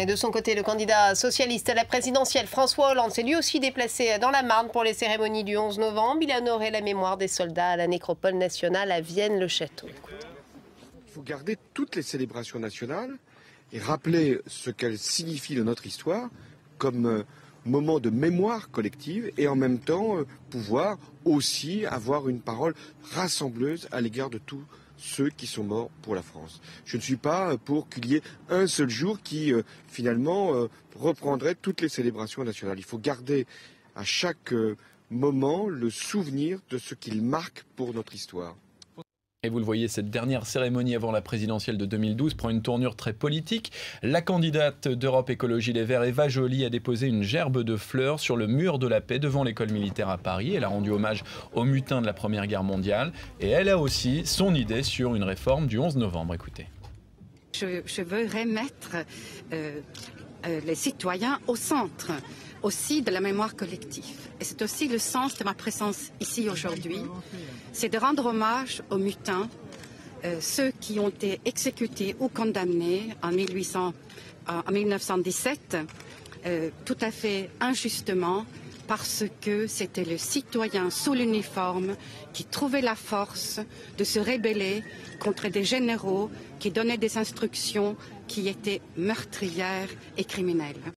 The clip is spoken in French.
Et de son côté, le candidat socialiste à la présidentielle, François Hollande, s'est lui aussi déplacé dans la Marne pour les cérémonies du 11 novembre. Il a honoré la mémoire des soldats à la nécropole nationale à Vienne-le-Château. Il faut garder toutes les célébrations nationales et rappeler ce qu'elles signifient de notre histoire comme moment de mémoire collective et en même temps pouvoir aussi avoir une parole rassembleuse à l'égard de tous ceux qui sont morts pour la France. Je ne suis pas pour qu'il y ait un seul jour qui finalement reprendrait toutes les célébrations nationales. Il faut garder à chaque moment le souvenir de ce qu'il marque pour notre histoire. Et vous le voyez, cette dernière cérémonie avant la présidentielle de 2012 prend une tournure très politique. La candidate d'Europe Écologie Les Verts, Eva Joly, a déposé une gerbe de fleurs sur le mur de la paix devant l'école militaire à Paris. Elle a rendu hommage aux mutins de la Première Guerre mondiale. Et elle a aussi son idée sur une réforme du 11 novembre. Écoutez. Je veux remettre les citoyens au centre aussi de la mémoire collective. Et c'est aussi le sens de ma présence ici aujourd'hui. C'est de rendre hommage aux mutins, ceux qui ont été exécutés ou condamnés en 1917, tout à fait injustement, parce que c'était le citoyen sous l'uniforme qui trouvait la force de se rebeller contre des généraux qui donnaient des instructions qui étaient meurtrières et criminelles.